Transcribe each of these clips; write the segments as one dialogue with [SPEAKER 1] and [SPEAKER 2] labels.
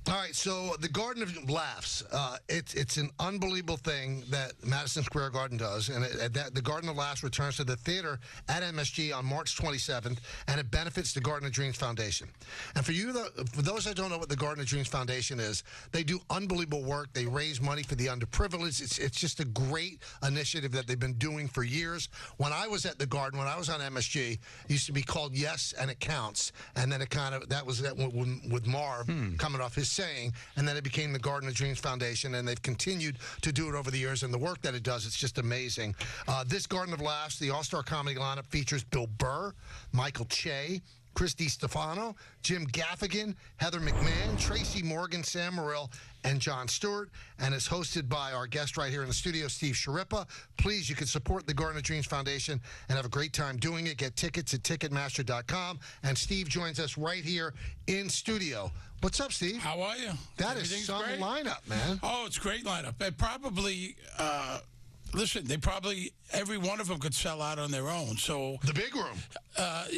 [SPEAKER 1] All right, so the Garden of Laughs, it's an unbelievable thing that Madison Square Garden does, and the Garden of Laughs returns to the theater at MSG on March 27th, and it benefits the Garden of Dreams Foundation. And for those that don't know what the Garden of Dreams Foundation is, they do unbelievable work. They raise money for the underprivileged. It's just a great initiative that they've been doing for years. When I was at the Garden, when I was on MSG, it used to be called Yes and It Counts, and then that was with Marv coming off his saying, and then it became the Garden of Dreams Foundation, and they've continued to do it over the years, and the work that it does, it's just amazing. This Garden of Laughs, the All-Star Comedy lineup features Bill Burr, Michael Che, Christy Stefano, Jim Gaffigan, Heather McMahon, Tracy Morgan, Sam Morrill, and Jon Stewart, and is hosted by our guest right here in the studio, Steve Schirripa. Please, you can support the Garden of Dreams Foundation and have a great time doing it. Get tickets at Ticketmaster.com. And Steve joins us right here in studio. What's up, Steve?
[SPEAKER 2] How are you?
[SPEAKER 1] That is some
[SPEAKER 2] great?
[SPEAKER 1] lineup, man.
[SPEAKER 2] Oh, it's a great lineup. It probably, listen, every one of them could sell out on their own. So
[SPEAKER 1] the big room.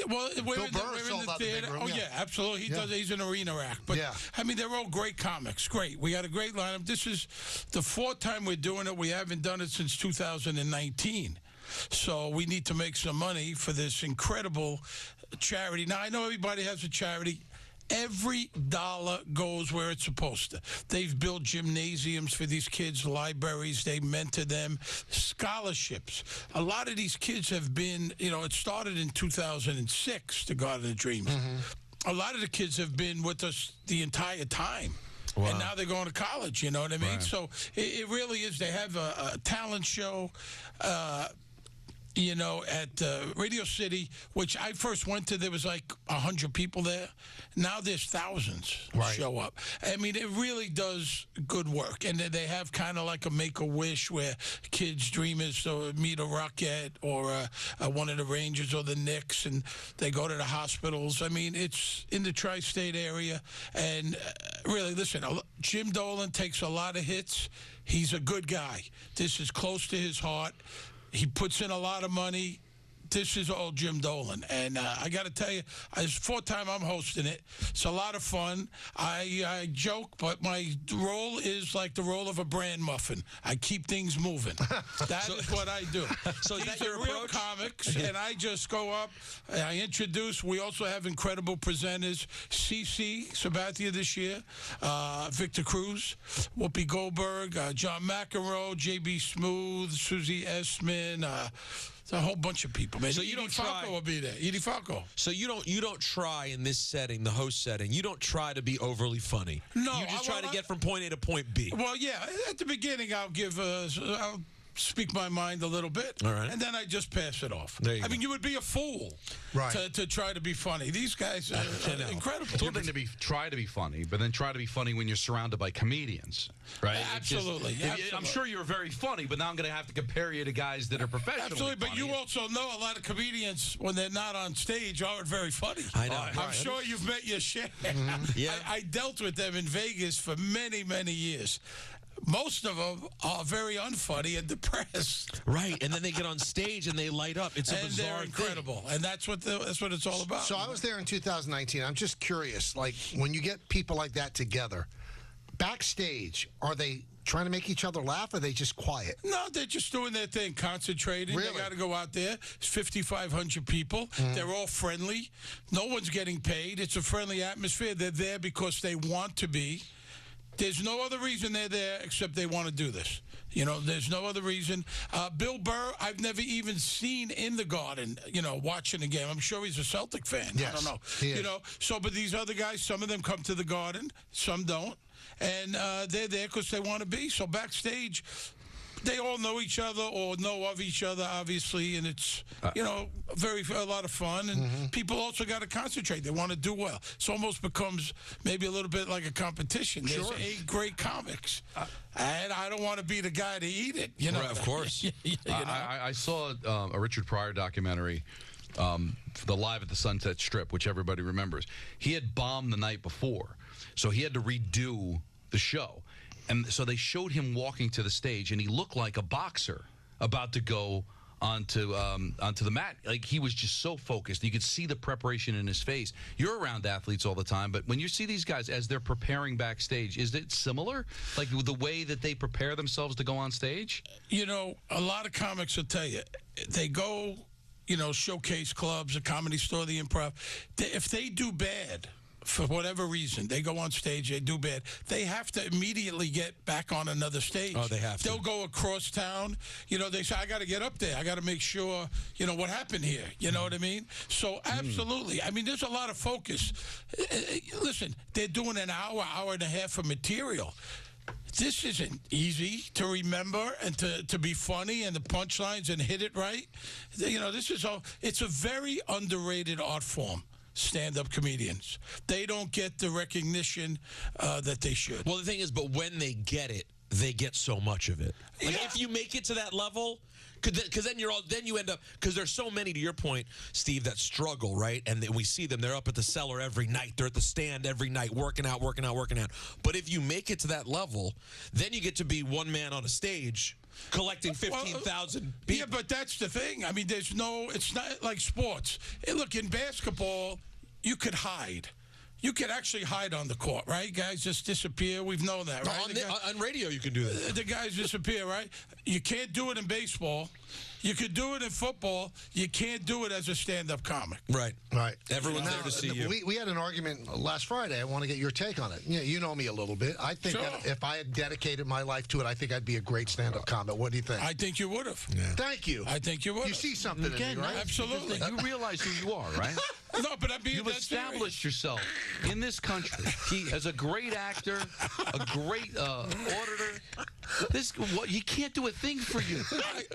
[SPEAKER 2] Well, we're in the theater.
[SPEAKER 1] The room,
[SPEAKER 2] oh, yeah, absolutely. He's an arena act. But, I mean, they're all great comics. Great. We got a great lineup. This is the fourth time we're doing it. We haven't done it since 2019. So we need to make some money for this incredible charity. Now, I know everybody has a charity. Every dollar goes where it's supposed to. They've built gymnasiums for these kids, libraries. They mentor them, scholarships. A lot of these kids have been, it started in 2006, the Garden of Dreams. A lot of the kids have been with us the entire time. Wow. And now they're going to college, you know what I mean? Right. So it really is. They have a talent show, at Radio City, which I first went to. There was like 100 people there. Now there's thousands show up. I mean, it really does good work. And they have kind of like a Make-A-Wish where kids' dream is to meet a Rocket or one of the Rangers or the Knicks, and they go to the hospitals. I mean, it's in the tri-state area. And really, listen, Jim Dolan takes a lot of hits. He's a good guy. This is close to his heart. He puts in a lot of money. This is all Jim Dolan. And I got to tell you, it's the fourth time I'm hosting it. It's a lot of fun. I joke, but my role is like the role of a bran muffin. I keep things moving. That is what I do.
[SPEAKER 3] So is that your
[SPEAKER 2] real comics, and I just go up. I introduce. We also have incredible presenters. CC Sabathia this year, Victor Cruz, Whoopi Goldberg, John McEnroe, J.B. Smooth, Susie Essman, a whole bunch of people, man.
[SPEAKER 3] So you don't try.
[SPEAKER 2] Falco will be there. Edie Falco.
[SPEAKER 3] So you don't try in this setting, the host setting. You don't try to be overly funny.
[SPEAKER 2] No,
[SPEAKER 3] you just try to get from point A to point B.
[SPEAKER 2] Well, yeah. At the beginning, I'll speak my mind a little bit,
[SPEAKER 3] all right,
[SPEAKER 2] and then I just pass it off.
[SPEAKER 3] There you go.
[SPEAKER 2] mean, you would be a fool, to try to be funny. These guys are incredible.
[SPEAKER 4] It's one thing to try to be funny, but then try to be funny when you're surrounded by comedians, right?
[SPEAKER 2] Absolutely.
[SPEAKER 4] I'm sure you're very funny, but now I'm going to have to compare you to guys that are professional.
[SPEAKER 2] Absolutely, but you also know a lot of comedians, when they're not on stage, aren't very funny.
[SPEAKER 3] I know.
[SPEAKER 2] I'm sure you've met your share.
[SPEAKER 3] Yeah.
[SPEAKER 2] I dealt with them in Vegas for many, many years. Most of them are very unfunny and depressed.
[SPEAKER 3] Right, and then they get on stage and they light up. It's a bizarre
[SPEAKER 2] they're incredible,
[SPEAKER 3] thing.
[SPEAKER 2] And that's what it's all about.
[SPEAKER 1] So I was there in 2019. I'm just curious, like, when you get people like that together, backstage, are they trying to make each other laugh, or are they just quiet?
[SPEAKER 2] No, they're just doing their thing, concentrating.
[SPEAKER 1] Really?
[SPEAKER 2] They got to go out there. It's 5,500 people. They're all friendly. No one's getting paid. It's a friendly atmosphere. They're there because they want to be. There's no other reason they're there except they want to do this. There's no other reason. Bill Burr, I've never even seen in the Garden, watching a game. I'm sure he's a Celtic fan.
[SPEAKER 1] Yes,
[SPEAKER 2] I don't know.
[SPEAKER 1] he is.
[SPEAKER 2] But these other guys, some of them come to the Garden, some don't. And they're there because they want to be. So backstage, they all know each other or know of each other, obviously, and it's, a lot of fun. And people also got to concentrate. They want to do well. It almost becomes maybe a little bit like a competition. There's 8 great comics, and I don't want to be the guy to eat it,
[SPEAKER 3] Right, of course.
[SPEAKER 4] I saw a Richard Pryor documentary, the Live at the Sunset Strip, which everybody remembers. He had bombed the night before, so he had to redo the show. And so they showed him walking to the stage, and he looked like a boxer about to go onto the mat. Like, he was just so focused. You could see the preparation in his face. You're around athletes all the time, but when you see these guys as they're preparing backstage, is it similar? Like the way that they prepare themselves to go on stage?
[SPEAKER 2] You know, a lot of comics will tell you, they go, you know, showcase clubs, a Comedy Store, the Improv. If they do bad, for whatever reason, they go on stage, they do bad, they have to immediately get back on another stage.
[SPEAKER 3] Oh, they have to.
[SPEAKER 2] They'll go across town. You know, they say, I got to get up there. I got to make sure, you know, what happened here. You know what I mean? So, absolutely. I mean, there's a lot of focus. Listen, they're doing an hour, hour and a half of material. This isn't easy to remember and to be funny and the punchlines and hit it right. You know, it's a very underrated art form. Stand-up comedians, they don't get the recognition that they should.
[SPEAKER 3] Well, the thing is, but when they get it, they get so much of it. Like, if you make it to that level, because then you end up, because there's so many, to your point, Steve, that struggle, right? And then we see them, they're up at the cellar every night, they're at the stand every night, working out. But if you make it to that level, then you get to be one man on a stage collecting 15,000 people.
[SPEAKER 2] Yeah, but that's the thing. I mean, it's not like sports. Hey, look, in basketball, you could hide. You could actually hide on the court, right? Guys just disappear. We've known that, right?
[SPEAKER 3] On radio, you can do that.
[SPEAKER 2] The guys disappear, right? You can't do it in baseball. You could do it in football. You can't do it as a stand-up comic.
[SPEAKER 3] Right.
[SPEAKER 1] Right.
[SPEAKER 3] Everyone's there to see you.
[SPEAKER 1] We had an argument last Friday. I want to get your take on it. You know me a little bit. I think that if I had dedicated my life to it, I think I'd be a great stand-up comic. What do you think?
[SPEAKER 2] I think you would have.
[SPEAKER 1] Yeah. Thank you.
[SPEAKER 2] I think you would have.
[SPEAKER 1] You see something in me, right?
[SPEAKER 2] Absolutely.
[SPEAKER 4] You realize who you are, right?
[SPEAKER 2] No, but I'm being
[SPEAKER 4] You've established yourself in this country as a great actor, a great auditor. He can't do a thing for you.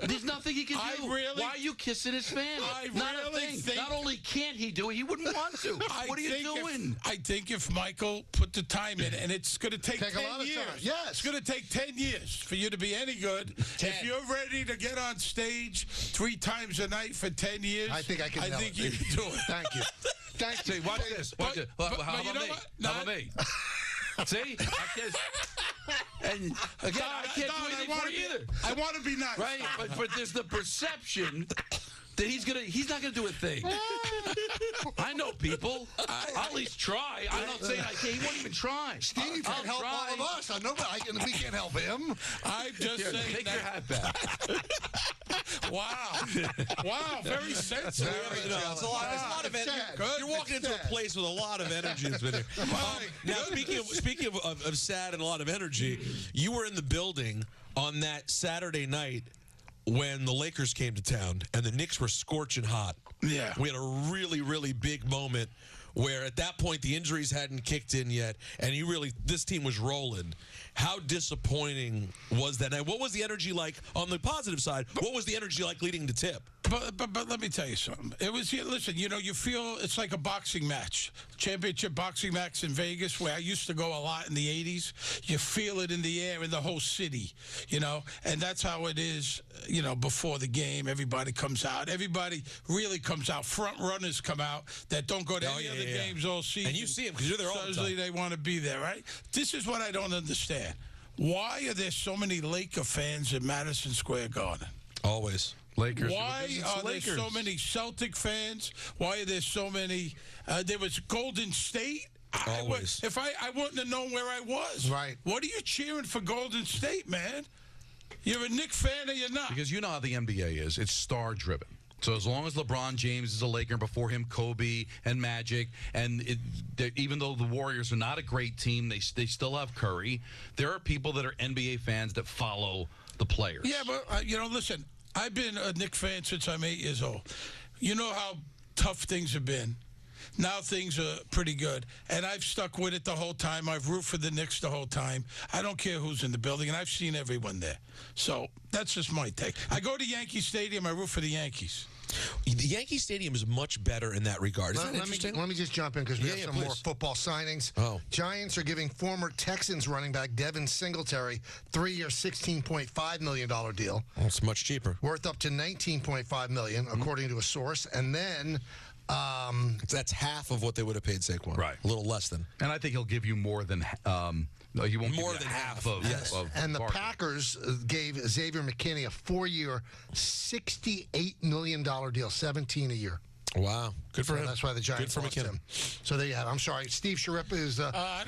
[SPEAKER 4] There's nothing he can do. Why are you kissing his fan? Not a thing. Not only can't he do it, he wouldn't want to. What are you doing?
[SPEAKER 2] I think if Michael put the time in, and it's going to take 10 years.
[SPEAKER 1] Yes.
[SPEAKER 2] It's going to take 10 years for you to be any good. If you're ready to get on stage 3 times a night for 10 years,
[SPEAKER 1] I think I can
[SPEAKER 2] you can do it.
[SPEAKER 1] Thank you. Thank you.
[SPEAKER 4] See, watch this. Watch it. How about me? See? I guess. And again, I can't do anything for you either.
[SPEAKER 2] I want to be nice.
[SPEAKER 4] Right? But there's the perception that he's not gonna do a thing. I know people. I'll at least try. I'm not saying I can't. He won't even try.
[SPEAKER 1] Steve can't help all of us. I know, but we can't help him.
[SPEAKER 2] I'm just saying.
[SPEAKER 4] Take your hat back.
[SPEAKER 2] Wow, very sensitive.
[SPEAKER 3] There's a lot of energy. You're walking into a place with a lot of energy. Now, speaking of sad and a lot of energy, you were in the building on that Saturday night when the Lakers came to town and the Knicks were scorching hot.
[SPEAKER 2] Yeah.
[SPEAKER 3] We had a really, really big moment where at that point the injuries hadn't kicked in yet, and this team was rolling. How disappointing was that night? What was the energy like on the positive side? What was the energy like leading to tip?
[SPEAKER 2] But let me tell you something. It was, listen, you feel it's like a boxing match. Championship boxing match in Vegas, where I used to go a lot in the 80s. You feel it in the air in the whole city, and that's how it is, before the game. Everybody comes out. Everybody really comes out. Front runners come out that don't go to any other games all season.
[SPEAKER 3] And you see them because you're there all the time.
[SPEAKER 2] Usually they want to be there, right? This is what I don't understand. Why are there so many Laker fans in Madison Square Garden?
[SPEAKER 3] Always.
[SPEAKER 4] Lakers.
[SPEAKER 2] Why are there so many Celtic fans? Why are there so many? There was Golden State.
[SPEAKER 3] Always.
[SPEAKER 2] I wouldn't have known where I was.
[SPEAKER 1] Right.
[SPEAKER 2] What are you cheering for Golden State, man? You're a Knicks fan or you're not?
[SPEAKER 4] Because you know how the NBA is. It's star-driven. So as long as LeBron James is a Laker, and before him Kobe and Magic, and even though the Warriors are not a great team, they still have Curry. There are people that are NBA fans that follow the players.
[SPEAKER 2] Yeah, but listen. I've been a Knicks fan since I'm 8 years old. You know how tough things have been. Now things are pretty good. And I've stuck with it the whole time. I've rooted for the Knicks the whole time. I don't care who's in the building, and I've seen everyone there. So that's just my take. I go to Yankee Stadium. I root for the Yankees.
[SPEAKER 3] The Yankee Stadium is much better in that regard. Isn't that interesting?
[SPEAKER 1] Let me just jump in because we have some more football signings.
[SPEAKER 3] Oh.
[SPEAKER 1] Giants are giving former Texans running back Devin Singletary 3-year, $16.5 million deal.
[SPEAKER 3] Well, it's much cheaper.
[SPEAKER 1] Worth up to $19.5 million, according to a source. And then
[SPEAKER 3] That's half of what they would have paid Saquon.
[SPEAKER 4] Right.
[SPEAKER 3] A little less than.
[SPEAKER 4] And I think he'll give you more than. No, he won't
[SPEAKER 3] More
[SPEAKER 4] give you
[SPEAKER 3] than
[SPEAKER 4] half
[SPEAKER 3] half.
[SPEAKER 4] of.
[SPEAKER 3] Yes.
[SPEAKER 1] And the
[SPEAKER 4] Barkley.
[SPEAKER 1] Packers gave Xavier McKinney a 4-year, $68 million deal, 17 a year.
[SPEAKER 3] Wow. Good for
[SPEAKER 1] So
[SPEAKER 3] him.
[SPEAKER 1] that's why the Giants
[SPEAKER 3] Good for
[SPEAKER 1] lost
[SPEAKER 3] McKinnon.
[SPEAKER 1] him. So there you have it. I'm sorry. Steve Schirripa is with us.
[SPEAKER 2] I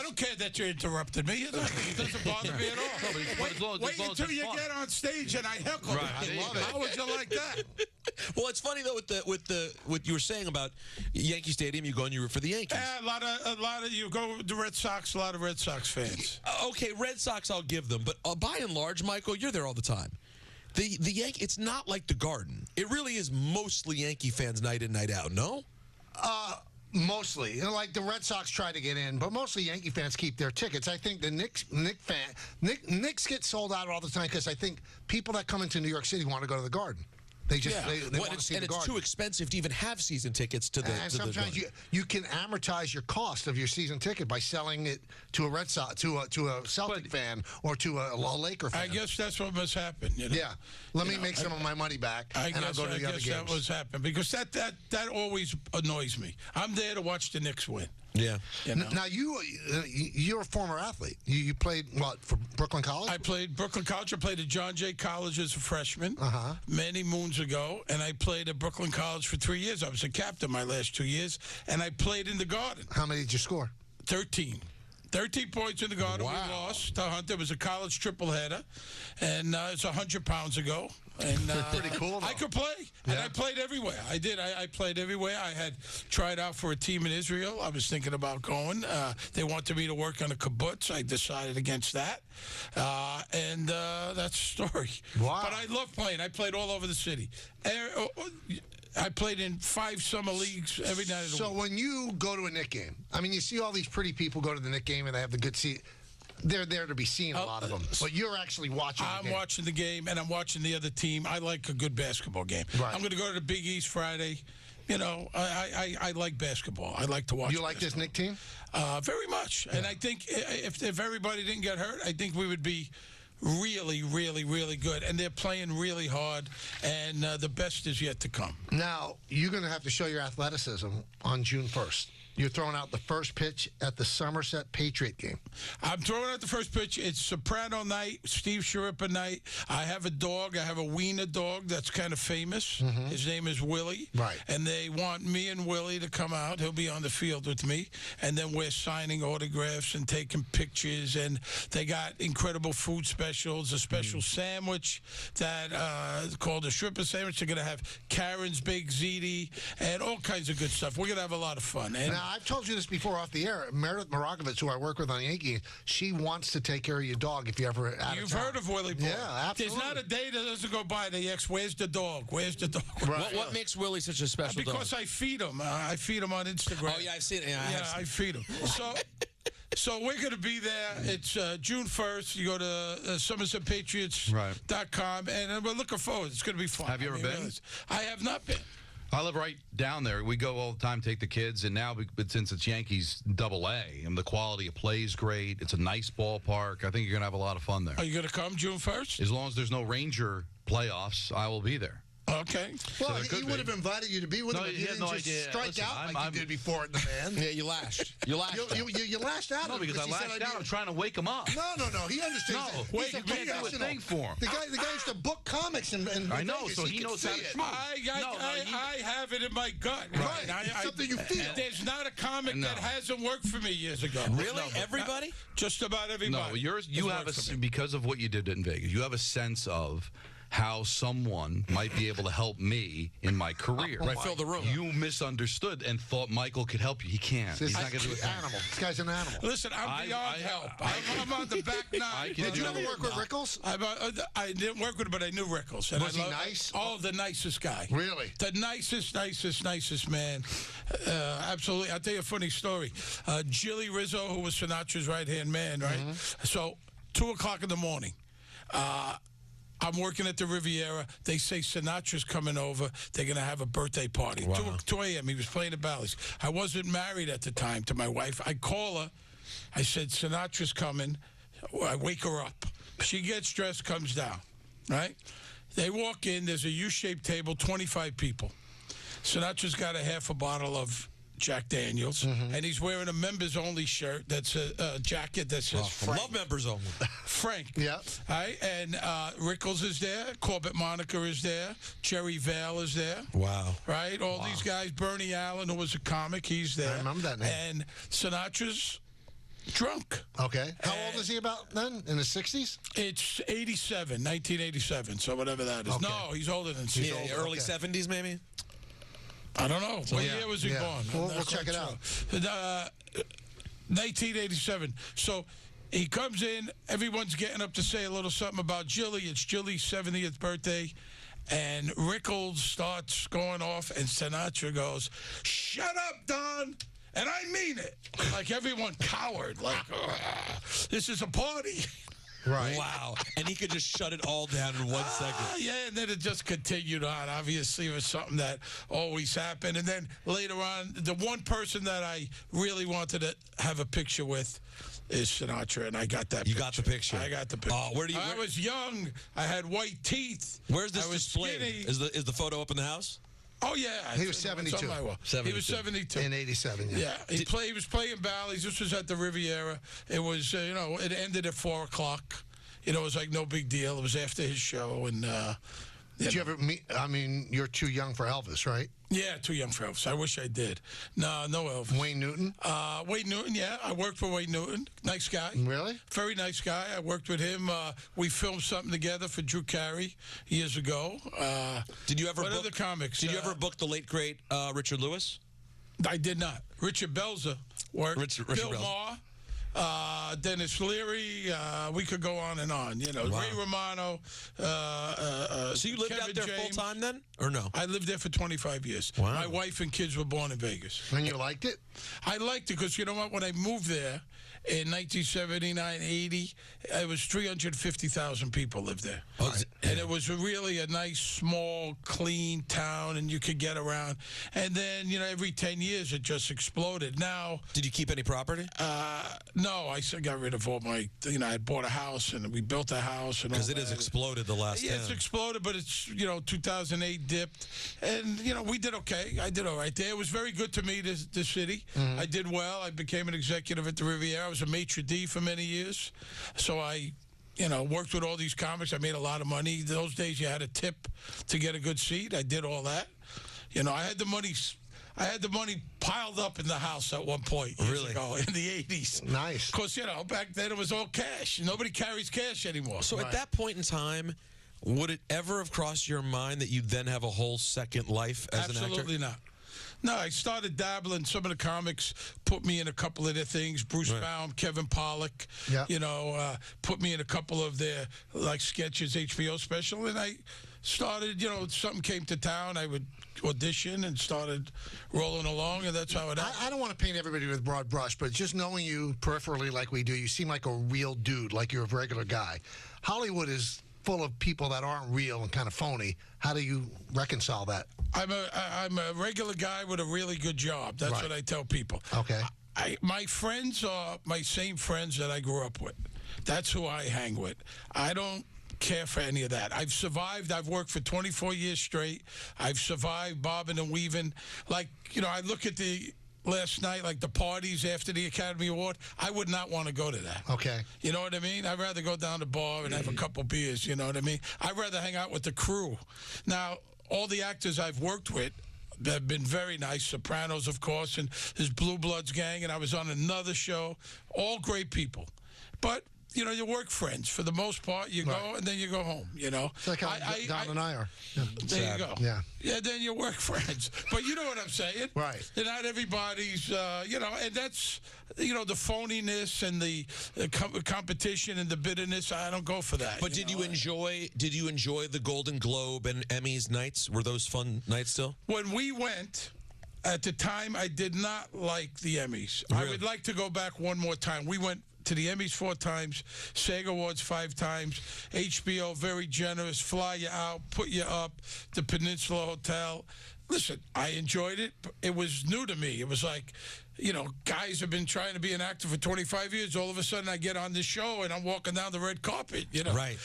[SPEAKER 2] don't care that you interrupted me. It doesn't bother me at all.
[SPEAKER 4] No, but as long as
[SPEAKER 2] Wait
[SPEAKER 4] it's
[SPEAKER 2] until you
[SPEAKER 4] fun.
[SPEAKER 2] get on stage and I heckle
[SPEAKER 4] Right,
[SPEAKER 2] you.
[SPEAKER 4] there you go.
[SPEAKER 2] How would you like that?
[SPEAKER 3] Well, it's funny though with what you were saying about Yankee Stadium. You go and you root for the Yankees.
[SPEAKER 2] A lot of you go with the Red Sox. A lot of Red Sox fans.
[SPEAKER 3] Okay, Red Sox, I'll give them, but by and large, Michael, you're there all the time. The Yankee, it's not like the Garden. It really is mostly Yankee fans night in, night out. No.
[SPEAKER 1] Mostly. Like the Red Sox try to get in, but mostly Yankee fans keep their tickets. I think the Knicks get sold out all the time because I think people that come into New York City want to go to the Garden. They just they want to see the Garden.
[SPEAKER 3] It's too expensive to even have season tickets to the.
[SPEAKER 1] And
[SPEAKER 3] to the
[SPEAKER 1] sometimes
[SPEAKER 3] Garden.
[SPEAKER 1] you can amortize your cost of your season ticket by selling it to a Red Sox, to a Celtic fan, or to a Laker fan.
[SPEAKER 2] I guess that's what must happen. You know?
[SPEAKER 1] Yeah, let me make some of my money back, and I'll go to the other games.
[SPEAKER 2] That was happening because that always annoys me. I'm there to watch the Knicks win.
[SPEAKER 3] Yeah.
[SPEAKER 2] You know?
[SPEAKER 1] Now you're a former athlete. You played what for Brooklyn College?
[SPEAKER 2] I played Brooklyn College. I played at John Jay College as a freshman many moons ago, and I played at Brooklyn College for 3 years. I was a captain my last 2 years, and I played in the Garden.
[SPEAKER 1] How many did you score?
[SPEAKER 2] 13 points in the Garden.
[SPEAKER 1] Wow.
[SPEAKER 2] We lost to Hunter. It was a college triple header, and it's 100 pounds ago. And
[SPEAKER 1] Pretty cool, though.
[SPEAKER 2] I could play, and
[SPEAKER 1] Yeah.
[SPEAKER 2] I played everywhere. I did. I played everywhere. I had tried out for a team in Israel. I was thinking about going. They wanted me to work on a kibbutz. I decided against that, and that's the story.
[SPEAKER 1] Wow.
[SPEAKER 2] But I love playing. I played all over the city. I played in 5 summer leagues every night of the
[SPEAKER 1] So
[SPEAKER 2] week.
[SPEAKER 1] when you go to a Knick game, I mean, you see all these pretty people go to the Knick game and they have the good seat. They're there to be seen, a lot of them. But you're actually watching the
[SPEAKER 2] I'm
[SPEAKER 1] game.
[SPEAKER 2] watching the game, and I'm watching the other team. I like a good basketball game.
[SPEAKER 1] Right.
[SPEAKER 2] I'm going to go to the Big East Friday. You know, I like basketball. I like to watch.
[SPEAKER 1] You like this Knick team?
[SPEAKER 2] Very much. And I think if everybody didn't get hurt, I think we would be really, really, really good. And they're playing really hard, and the best is yet to come.
[SPEAKER 1] Now, you're going to have to show your athleticism on June 1st. You're throwing out the first pitch at the Somerset Patriot game.
[SPEAKER 2] I'm throwing out the first pitch. It's Soprano night, Steve Schirripa night. I have a dog. I have a wiener dog that's kind of famous. His name is Willie.
[SPEAKER 1] Right.
[SPEAKER 2] And they want me and Willie to come out. He'll be on the field with me. And then we're signing autographs and taking pictures. And they got incredible food specials, a special sandwich that called a Schirripa sandwich. They're going to have Karen's Baked Ziti and all kinds of good stuff. We're going to have a lot of fun. And
[SPEAKER 1] Now, I've told you this before off the air. Meredith Morakovitz, who I work with on Yankee, she wants to take care of your dog if you ever out
[SPEAKER 2] You've
[SPEAKER 1] of town.
[SPEAKER 2] heard of Willie Boy.
[SPEAKER 1] Yeah, absolutely.
[SPEAKER 2] There's not a day that doesn't go by they ask, where's the dog? Where's the dog?
[SPEAKER 1] Right.
[SPEAKER 3] What makes Willie such a special dog?
[SPEAKER 2] Because I feed him. I feed him on Instagram.
[SPEAKER 3] Oh yeah, I've seen it. Yeah,
[SPEAKER 2] I feed him. So we're going to be there. It's June 1st. You go to SomersetPatriots.com, and we're looking forward. It's going to be fun.
[SPEAKER 4] Have you ever been?
[SPEAKER 2] Really, I have not been.
[SPEAKER 4] I live right down there. We go all the time, take the kids, and now, but since it's Yankees AA, and the quality of play is great, it's a nice ballpark. I think you're going to have a lot of fun there.
[SPEAKER 2] Are you going to come June 1st?
[SPEAKER 4] As long as there's no Ranger playoffs, I will be there.
[SPEAKER 2] Okay.
[SPEAKER 1] Well,
[SPEAKER 4] there could
[SPEAKER 1] he
[SPEAKER 4] be.
[SPEAKER 1] would have invited you to be with him, but
[SPEAKER 4] he
[SPEAKER 1] you
[SPEAKER 4] had
[SPEAKER 1] didn't
[SPEAKER 4] no
[SPEAKER 1] just
[SPEAKER 4] idea.
[SPEAKER 1] strike
[SPEAKER 4] Listen,
[SPEAKER 1] out like
[SPEAKER 4] I'm-
[SPEAKER 1] you did before in the man.
[SPEAKER 3] Yeah, you lashed. You lashed.
[SPEAKER 1] You lashed out
[SPEAKER 4] No,
[SPEAKER 1] at him
[SPEAKER 4] because I
[SPEAKER 1] he said,
[SPEAKER 4] lashed out. I'm trying to wake him up.
[SPEAKER 1] No. He understands.
[SPEAKER 4] No,
[SPEAKER 1] that.
[SPEAKER 2] wait,
[SPEAKER 1] He's a
[SPEAKER 2] you can't do a
[SPEAKER 1] professional.
[SPEAKER 4] thing for him.
[SPEAKER 1] The guy used to book comics and
[SPEAKER 4] I know,
[SPEAKER 1] Vegas.
[SPEAKER 4] so he
[SPEAKER 1] can
[SPEAKER 4] knows
[SPEAKER 1] see
[SPEAKER 4] how to
[SPEAKER 1] it.
[SPEAKER 4] schmooze.
[SPEAKER 2] I have it in my gut.
[SPEAKER 1] Right. It's something you feel.
[SPEAKER 2] There's not a comic
[SPEAKER 4] No.
[SPEAKER 2] that hasn't worked for me years ago.
[SPEAKER 3] Really?
[SPEAKER 2] No,
[SPEAKER 3] Everybody?
[SPEAKER 2] Just about everybody.
[SPEAKER 4] No, you
[SPEAKER 2] has
[SPEAKER 4] have
[SPEAKER 2] worked for me.
[SPEAKER 4] because of what you did in Vegas, you have a sense of how someone might be able to help me in my career.
[SPEAKER 3] Right, fill the room.
[SPEAKER 4] You misunderstood and thought Michael could help you. He can't. He's not going to do it.
[SPEAKER 1] Animal. This guy's an animal.
[SPEAKER 2] Listen, I'm beyond help. I'm on the back nine.
[SPEAKER 1] Did you ever work with Rickles?
[SPEAKER 2] I didn't work with him, but I knew Rickles. And
[SPEAKER 1] Was
[SPEAKER 2] I
[SPEAKER 1] he nice?
[SPEAKER 2] Oh, the nicest guy.
[SPEAKER 1] Really?
[SPEAKER 2] The nicest man. Absolutely. I'll tell you a funny story. Jilly Rizzo, who was Sinatra's right-hand man, right? So, 2 o'clock in the morning. I'm working at the Riviera. They say Sinatra's coming over. They're going to have a birthday party.
[SPEAKER 3] Wow.
[SPEAKER 2] 2 a.m. He was playing at Bally's. I wasn't married at the time to my wife. I call her. I said, Sinatra's coming. I wake her up. She gets dressed, comes down, right? They walk in. There's a U-shaped table, 25 people. Sinatra's got a half a bottle of Jack Daniels, and he's wearing a members-only shirt that's a jacket that says Frank.
[SPEAKER 3] Love members only.
[SPEAKER 2] Frank.
[SPEAKER 1] Yeah.
[SPEAKER 2] All right, and Rickles is there. Corbett Monica is there. Jerry Vale is there.
[SPEAKER 3] Wow.
[SPEAKER 2] Right? All these guys. Bernie Allen, who was a comic, he's there.
[SPEAKER 1] I remember that name.
[SPEAKER 2] And Sinatra's drunk.
[SPEAKER 1] Okay. How old is he about then? In the 60s?
[SPEAKER 2] It's 1987, so whatever that is.
[SPEAKER 1] Okay.
[SPEAKER 2] No, he's older than 60.
[SPEAKER 3] Yeah, early 70s maybe?
[SPEAKER 2] I don't know. What
[SPEAKER 1] yeah,
[SPEAKER 2] year was he
[SPEAKER 1] yeah.
[SPEAKER 2] born?
[SPEAKER 1] We'll
[SPEAKER 2] That's
[SPEAKER 1] check it
[SPEAKER 2] not true. 1987. So he comes in, everyone's getting up to say a little something about Jilly. It's Jilly's 70th birthday. And Rickles starts going off, and Sinatra goes, "Shut up, Don." And I mean it. Like everyone cowered. Like, this is a party.
[SPEAKER 1] Right.
[SPEAKER 3] Wow. And he could just shut it all down in 1 second.
[SPEAKER 2] Yeah, and then it just continued on. Obviously, it was something that always happened. And then later on, the one person that I really wanted to have a picture with is Sinatra, and I got that
[SPEAKER 3] You
[SPEAKER 2] picture.
[SPEAKER 3] got the picture.
[SPEAKER 2] I got the picture.
[SPEAKER 3] Oh, where do you?
[SPEAKER 2] I was young. I had white teeth.
[SPEAKER 3] Where's this
[SPEAKER 2] I was
[SPEAKER 3] displayed?
[SPEAKER 2] skinny.
[SPEAKER 3] Is the photo up in the house?
[SPEAKER 2] Oh, yeah.
[SPEAKER 1] He was
[SPEAKER 2] It's on
[SPEAKER 1] 72.
[SPEAKER 2] my wall. He
[SPEAKER 3] 72.
[SPEAKER 2] was 72.
[SPEAKER 1] In 87, yeah.
[SPEAKER 2] Yeah, he was playing Bally's. This was at the Riviera. It was, it ended at 4 o'clock. It was like no big deal. It was after his show. And
[SPEAKER 1] Did you ever meet? I mean, you're too young for Elvis, right?
[SPEAKER 2] yeah, too young for Elvis. I wish I did. No Elvis.
[SPEAKER 1] Wayne Newton?
[SPEAKER 2] Wayne Newton, yeah. I worked for Wayne Newton. Nice guy.
[SPEAKER 1] Really?
[SPEAKER 2] Very nice guy. I worked with him. We filmed something together for Drew Carey years ago.
[SPEAKER 3] Did you ever?
[SPEAKER 2] What
[SPEAKER 3] book,
[SPEAKER 2] other comics?
[SPEAKER 3] Did you ever book the late great Richard Lewis?
[SPEAKER 2] I did not. Richard Belzer worked.
[SPEAKER 3] Richard
[SPEAKER 2] Bill
[SPEAKER 3] Belzer.
[SPEAKER 2] Maher. Dennis Leary, we could go on and on.
[SPEAKER 3] Wow.
[SPEAKER 2] Ray Romano.
[SPEAKER 3] So you lived
[SPEAKER 2] Kevin
[SPEAKER 3] out there full
[SPEAKER 2] James.
[SPEAKER 3] time then, or no?
[SPEAKER 2] I lived there for 25 years.
[SPEAKER 3] Wow.
[SPEAKER 2] My wife and kids were born in Vegas.
[SPEAKER 1] And you liked it?
[SPEAKER 2] I liked it because, you know what, when I moved there in 1979, 80, it was 350,000 people lived there. And it was really a nice, small, clean town, and you could get around. And then, every 10 years, it just exploded. Now,
[SPEAKER 3] Did you keep any property?
[SPEAKER 2] no, I got rid of all my, I had bought a house, and we built a house.
[SPEAKER 3] Because it has exploded the last
[SPEAKER 2] Yeah,
[SPEAKER 3] 10.
[SPEAKER 2] it's exploded, but it's, 2008 dipped. And, we did okay. I did all right there. It was very good to me, the city. I did well. I became an executive at the Riviera. I was a maitre d' for many years. So I, worked with all these comics. I made a lot of money. Those days you had a tip to get a good seat. I did all that. I had the money piled up in the house at one point years ago in the 80s.
[SPEAKER 1] Nice.
[SPEAKER 2] Because, back then it was all cash. Nobody carries cash anymore.
[SPEAKER 3] So at that point in time, would it ever have crossed your mind that you'd then have a whole second life as an actor?
[SPEAKER 2] Absolutely not. No, I started dabbling. Some of the comics put me in a couple of their things. Bruce Baum, Kevin Pollak, put me in a couple of their sketches, HBO special, and I started. Something came to town. I would audition and started rolling along, and that's how it happened.
[SPEAKER 1] I don't want to paint everybody with a broad brush, but just knowing you peripherally like we do, you seem like a real dude, like you're a regular guy. Hollywood is full of people that aren't real and kind of phony. How do you reconcile that?
[SPEAKER 2] I'm a regular guy with a really good job. That's what I tell people.
[SPEAKER 1] Okay.
[SPEAKER 2] My friends are my same friends that I grew up with. That's who I hang with. I don't care for any of that. I've survived. I've worked for 24 years straight. I've survived bobbing and weaving. I look at the last night, the parties after the Academy Award, I would not want to go to that.
[SPEAKER 1] Okay.
[SPEAKER 2] You know what I mean? I'd rather go down to the bar and have a couple beers, you know what I mean? I'd rather hang out with the crew. Now, all the actors I've worked with have been very nice. Sopranos, of course, and his Blue Bloods gang, and I was on another show. All great people. But, you work friends. For the most part, you go and then you go home,
[SPEAKER 1] It's like how Don and I are. Yeah.
[SPEAKER 2] There you go.
[SPEAKER 1] Yeah.
[SPEAKER 2] Yeah, then you work friends. But you know what I'm saying.
[SPEAKER 1] Right.
[SPEAKER 2] And not everybody's, and that's, the phoniness and the competition and the bitterness. I don't go for that.
[SPEAKER 3] But did you enjoy the Golden Globe and Emmys nights? Were those fun nights still?
[SPEAKER 2] When we went, at the time, I did not like the Emmys.
[SPEAKER 3] Really?
[SPEAKER 2] I would like to go back one more time. We went to the Emmys 4 times, SAG Awards 5 times, HBO very generous, fly you out, put you up, the Peninsula Hotel. Listen, I enjoyed it. It was new to me. It was like guys have been trying to be an actor for 25 years. All of a sudden, I get on this show, and I'm walking down the red carpet,
[SPEAKER 3] Right.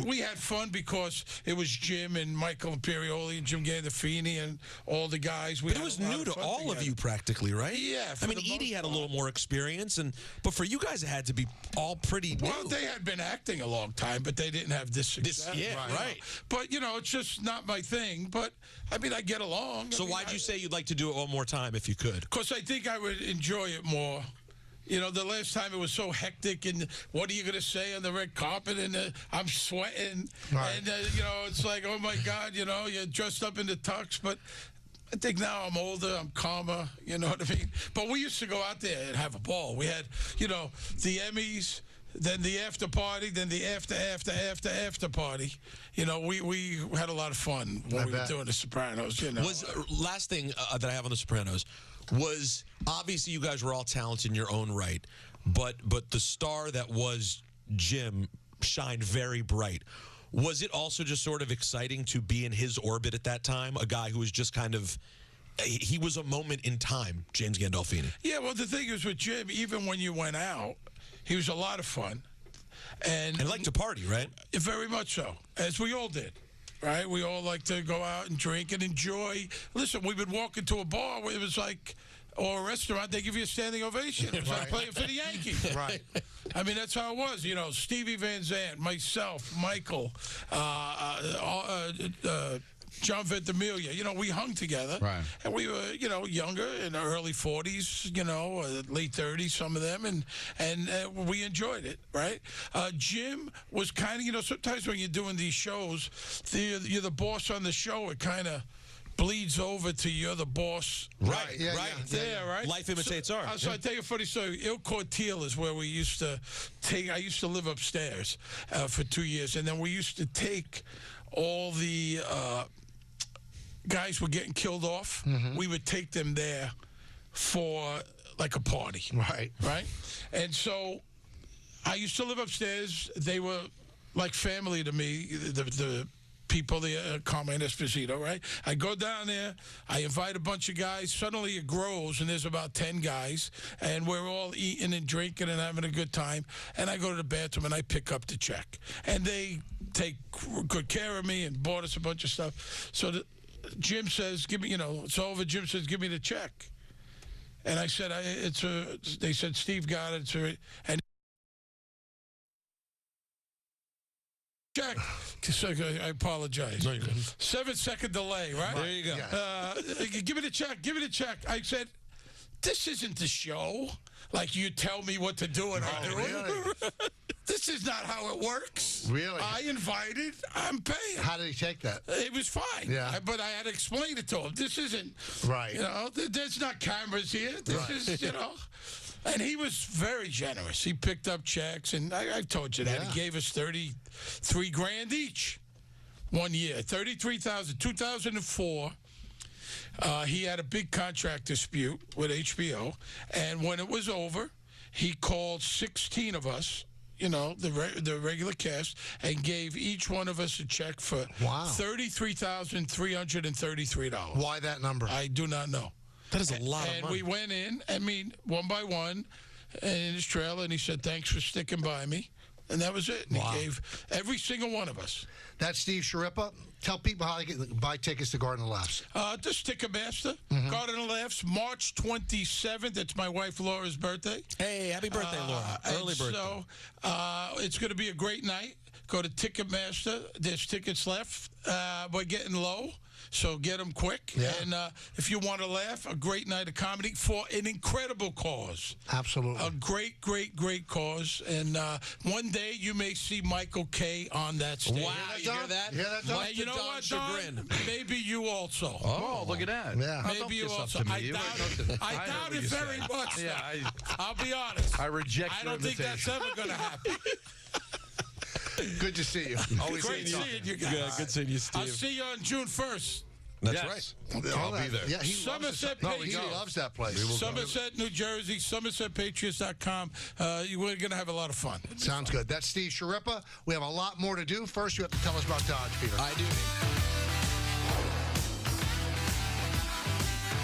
[SPEAKER 2] We had fun because it was Jim and Michael Imperioli and Jim Gandolfini and all the guys.
[SPEAKER 3] But it was new to all of you practically, right?
[SPEAKER 2] Yeah.
[SPEAKER 3] I mean, Edie had a little more experience, but for you guys, it had to be all pretty new.
[SPEAKER 2] Well, they had been acting a long time, but they didn't have this success.
[SPEAKER 3] Right.
[SPEAKER 2] But, it's just not my thing. But, I mean, I get along.
[SPEAKER 3] So why'd you say you'd like to do it one more time if you could?
[SPEAKER 2] Because I think I would enjoy it more. The last time it was so hectic, and what are you going to say on the red carpet? And I'm sweating.
[SPEAKER 1] Right.
[SPEAKER 2] And, it's like, oh, my God, you're dressed up in the tux. But I think now I'm older, I'm calmer, you know what I mean? But we used to go out there and have a ball. We had, the Emmys, then the after party, then the after party. We had a lot of fun when we were doing the Sopranos,
[SPEAKER 3] Was last thing that I have on the Sopranos was obviously you guys were all talented in your own right, but the star that was Jim shined very bright. Was it also just sort of exciting to be in his orbit at that time? A guy who was just kind of, he was a moment in time, James Gandolfini.
[SPEAKER 2] Yeah, well, the thing is with Jim, even when you went out, he was a lot of fun. And
[SPEAKER 3] liked to party, right?
[SPEAKER 2] Very much so, as we all did. Right? We all like to go out and drink and enjoy. Listen, we would walk into a bar where it was like, or a restaurant, they give you a standing ovation. It was like playing for the Yankees.
[SPEAKER 1] Right.
[SPEAKER 2] I mean, that's how it was. Stevie Van Zandt, myself, Michael, John Ventimiglia, we hung together.
[SPEAKER 4] Right.
[SPEAKER 2] And we were, younger, in our early 40s, late 30s, some of them, and we enjoyed it, right? Jim was kind of, sometimes when you're doing these shows, you're the boss on the show, it kind of bleeds over to you're the boss.
[SPEAKER 3] Right,
[SPEAKER 1] yeah,
[SPEAKER 3] right.
[SPEAKER 2] There, right?
[SPEAKER 3] Life imitates art.
[SPEAKER 2] So I tell you a funny story. Il Cortile is where we used to take. I used to live upstairs for 2 years, and then we used to take all the guys were getting killed off. We would take them there for like a party.
[SPEAKER 1] Right.
[SPEAKER 2] Right? And so I used to live upstairs. They were like family to me, the people, the Carmine Esposito, right? I go down there, I invite a bunch of guys. Suddenly it grows, and there's about 10 guys, and we're all eating and drinking and having a good time. And I go to the bathroom, and I pick up the check. And they take good care of me and bought us a bunch of stuff. So Jim says, give me, it's over. Jim says, give me the check. And I said, they said, Steve got it. And check. So I apologize. 7-second delay, right?
[SPEAKER 3] There you go.
[SPEAKER 2] Give me the check. Give me the check. I said, this isn't the show. Like you tell me what to do and I do it. This is not how it works.
[SPEAKER 1] Really?
[SPEAKER 2] I invited. I'm paying.
[SPEAKER 1] How did he take that?
[SPEAKER 2] It was fine.
[SPEAKER 1] Yeah.
[SPEAKER 2] But I had to explain it to him. This isn't.
[SPEAKER 1] Right.
[SPEAKER 2] There's not cameras here. This is, And he was very generous. He picked up checks, and I told you that.
[SPEAKER 1] Yeah.
[SPEAKER 2] He gave us $33,000 each 1 year. $33,000. 2004. He had a big contract dispute with HBO, and when it was over, he called 16 of us, the regular cast, and gave each one of us a check for $33,333.
[SPEAKER 1] Why that number?
[SPEAKER 2] I do not know.
[SPEAKER 3] That is a lot of money.
[SPEAKER 2] And we went in, one by one, in his trailer, and he said, thanks for sticking by me. And that was it. And he gave every single one of us.
[SPEAKER 1] That's Steve Schirripa. Tell people how they can buy tickets to Garden of Laughs.
[SPEAKER 2] Just Ticketmaster. Garden of Laughs, March 27th. It's my wife Laura's birthday.
[SPEAKER 3] Hey, happy birthday, Laura. Early birthday.
[SPEAKER 2] So it's going to be a great night. Go to Ticketmaster. There's tickets left. We're getting low, so get them quick.
[SPEAKER 1] Yeah.
[SPEAKER 2] And if you want to laugh, a great night of comedy for an incredible cause.
[SPEAKER 1] Absolutely.
[SPEAKER 2] A great, great, great cause. And one day you may see Michael K. on that stage.
[SPEAKER 3] Wow, you hear that?
[SPEAKER 1] You hear that, Don?
[SPEAKER 2] And you know what, Don? Maybe you also.
[SPEAKER 4] Oh, look at that.
[SPEAKER 1] Yeah.
[SPEAKER 4] Oh, don't
[SPEAKER 2] Maybe you
[SPEAKER 4] kiss up
[SPEAKER 2] also.
[SPEAKER 4] to me.
[SPEAKER 2] I
[SPEAKER 4] You
[SPEAKER 2] doubt
[SPEAKER 4] ain't
[SPEAKER 2] it.
[SPEAKER 4] nothing.
[SPEAKER 2] I
[SPEAKER 4] know
[SPEAKER 2] doubt
[SPEAKER 4] what
[SPEAKER 2] it
[SPEAKER 4] you
[SPEAKER 2] very
[SPEAKER 4] said.
[SPEAKER 2] much.
[SPEAKER 4] Yeah,
[SPEAKER 2] I'll be honest.
[SPEAKER 4] I reject
[SPEAKER 2] I
[SPEAKER 4] your
[SPEAKER 2] don't think that's
[SPEAKER 4] invitation.
[SPEAKER 2] ever going to happen.
[SPEAKER 1] Good to see you. Always
[SPEAKER 2] Great seeing you guys.
[SPEAKER 3] Yeah, good seeing you, Steve.
[SPEAKER 2] I'll see you on June 1st.
[SPEAKER 3] That's
[SPEAKER 4] Yes.
[SPEAKER 3] right.
[SPEAKER 4] I'll be there.
[SPEAKER 1] Yeah, he
[SPEAKER 2] Somerset
[SPEAKER 1] loves it.
[SPEAKER 2] Patriots.
[SPEAKER 1] He loves that place.
[SPEAKER 2] Somerset, New Jersey, SomersetPatriots.com. We're going to have a lot of fun.
[SPEAKER 1] Sounds good. That's Steve Schirripa. We have a lot more to do. First, you have to tell us about Dodge, Peter.
[SPEAKER 3] I do.